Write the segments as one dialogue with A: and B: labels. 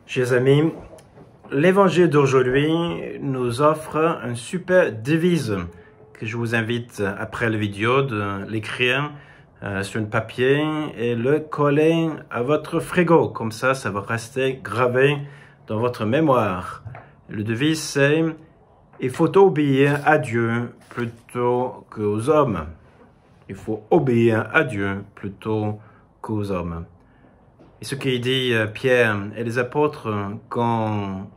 A: Chers amis, l'évangile d'aujourd'hui nous offre une super devise que je vous invite après la vidéo de l'écrire sur un papier et le coller à votre frigo. Comme ça va rester gravé dans votre mémoire. Le devise c'est « Il faut obéir à Dieu plutôt qu'aux hommes ». Il faut obéir à Dieu plutôt qu'aux hommes. Et ce qu'il dit Pierre et les apôtres quand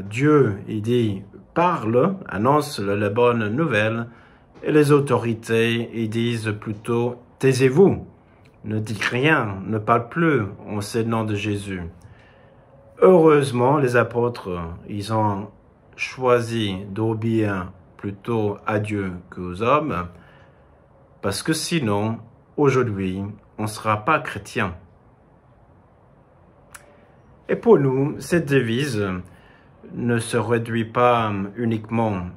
A: Dieu dit « parle », annonce la bonne nouvelle, et les autorités ils disent plutôt « taisez-vous », ne dites rien, ne parle plus en ce nom de Jésus. Heureusement, les apôtres, ils ont choisi d'obéir plutôt à Dieu qu'aux hommes, parce que sinon, aujourd'hui, on ne sera pas chrétien. Et pour nous, cette devise ne se réduit pas uniquement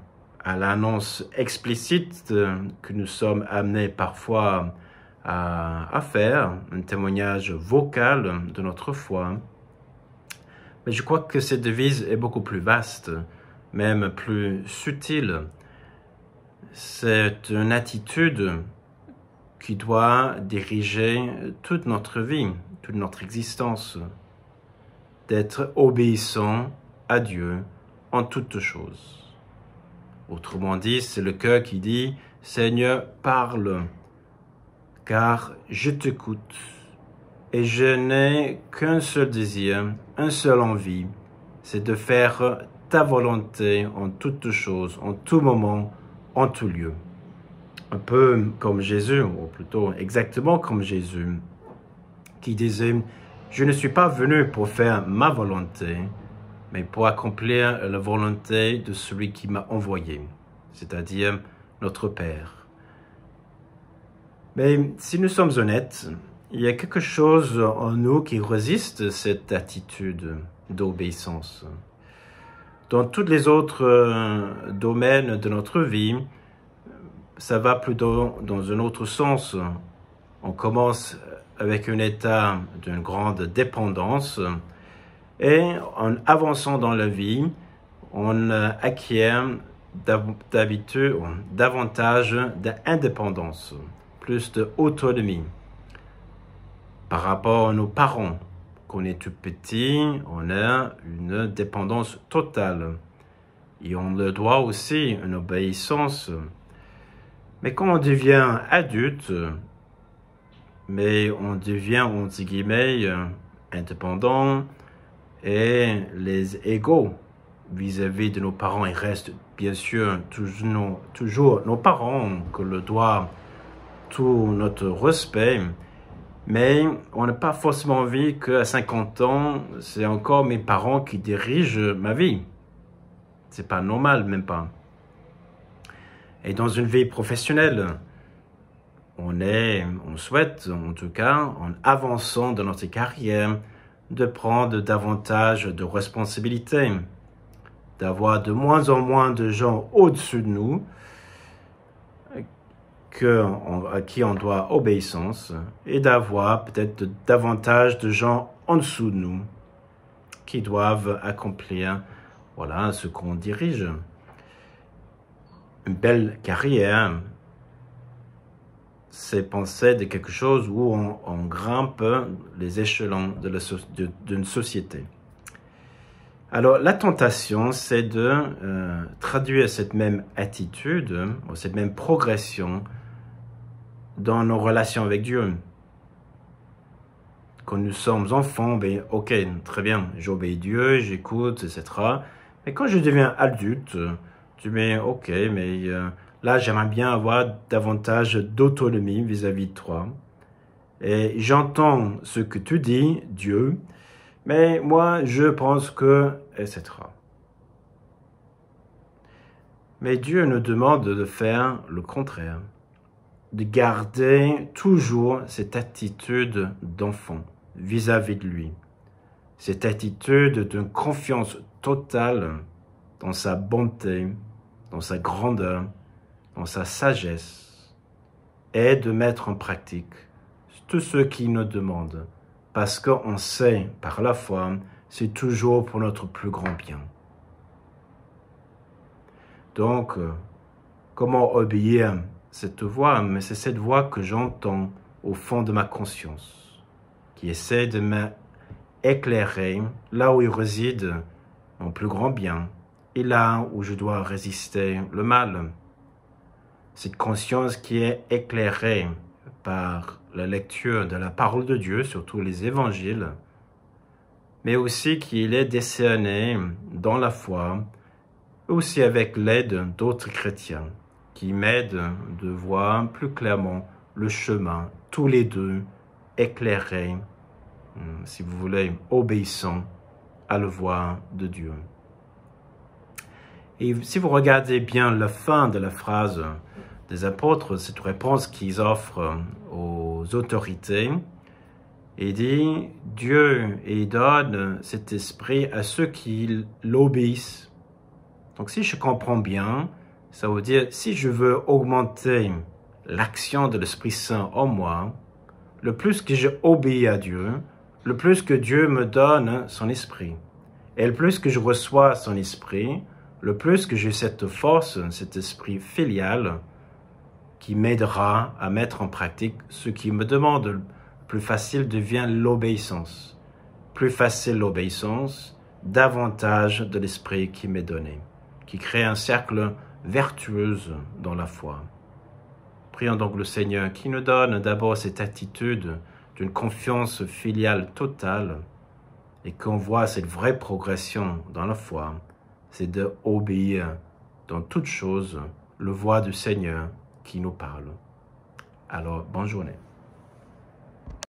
A: à l'annonce explicite que nous sommes amenés parfois à faire, un témoignage vocal de notre foi. Mais je crois que cette devise est beaucoup plus vaste, même plus subtile. C'est une attitude qui doit diriger toute notre vie, toute notre existence, d'être obéissant à Dieu en toutes choses. Autrement dit, c'est le cœur qui dit « Seigneur, parle, car je t'écoute et je n'ai qu'un seul désir, une seule envie, c'est de faire ta volonté en toutes choses, en tout moment, en tout lieu. » Un peu comme Jésus, ou plutôt exactement comme Jésus, qui disait « Je ne suis pas venu pour faire ma volonté, mais pour accomplir la volonté de celui qui m'a envoyé, c'est-à-dire notre Père. » Mais si nous sommes honnêtes, il y a quelque chose en nous qui résiste cette attitude d'obéissance. Dans tous les autres domaines de notre vie, ça va plutôt dans un autre sens. On commence avec un état d'une grande dépendance et en avançant dans la vie, on acquiert davantage d'indépendance, plus d'autonomie. Par rapport à nos parents, quand on est tout petit, on a une dépendance totale et on le doit aussi une obéissance. Mais quand on devient adulte, mais on devient, entre guillemets, indépendant et les égaux vis-à-vis de nos parents. Il reste bien sûr toujours nos parents que le doit tout notre respect, mais on n'a pas forcément envie qu'à 50 ans, c'est encore mes parents qui dirigent ma vie. C'est pas normal, même pas. Et dans une vie professionnelle, on souhaite, en tout cas, en avançant dans notre carrière, de prendre davantage de responsabilités, d'avoir de moins en moins de gens au-dessus de nous, à qui on doit obéissance, et d'avoir peut-être davantage de gens en dessous de nous, qui doivent accomplir, voilà, ce qu'on dirige. Une belle carrière, c'est penser de quelque chose où on grimpe les échelons d'une société. Alors, la tentation, c'est de traduire cette même attitude, ou cette même progression dans nos relations avec Dieu. Quand nous sommes enfants, ben, ok, très bien, j'obéis Dieu, j'écoute, etc. Mais quand je deviens adulte, tu dis, ok, mais là, j'aimerais bien avoir davantage d'autonomie vis-à-vis de toi. Et j'entends ce que tu dis, Dieu, mais moi, je pense que, etc. Mais Dieu nous demande de faire le contraire, de garder toujours cette attitude d'enfant vis-à-vis de lui, cette attitude d'une confiance totale dans sa bonté, dans sa grandeur, dans sa sagesse, et de mettre en pratique tout ce qu'il nous demande, parce qu'on sait par la foi c'est toujours pour notre plus grand bien. Donc, comment obéir cette voix? Mais c'est cette voix que j'entends au fond de ma conscience, qui essaie de m'éclairer là où il réside mon plus grand bien et là où je dois résister le mal. Cette conscience qui est éclairée par la lecture de la parole de Dieu, surtout les évangiles, mais aussi qu'il est décerné dans la foi, aussi avec l'aide d'autres chrétiens qui m'aident de voir plus clairement le chemin, tous les deux éclairés, si vous voulez, obéissant à la voix de Dieu. Et si vous regardez bien la fin de la phrase des apôtres, cette réponse qu'ils offrent aux autorités, il dit « Dieu donne cet esprit à ceux qui l'obéissent ». Donc si je comprends bien, ça veut dire si je veux augmenter l'action de l'Esprit Saint en moi, le plus que je obéis à Dieu, le plus que Dieu me donne son esprit. Et le plus que je reçois son esprit, le plus que j'ai cette force, cet esprit filial qui m'aidera à mettre en pratique ce qui me demande. Le plus facile devient l'obéissance. Plus facile l'obéissance, davantage de l'esprit qui m'est donné, qui crée un cercle vertueux dans la foi. Prions donc le Seigneur qui nous donne d'abord cette attitude d'une confiance filiale totale et qu'on voit cette vraie progression dans la foi, c'est d'obéir dans toute chose la voix du Seigneur qui nous parle. Alors, bonne journée.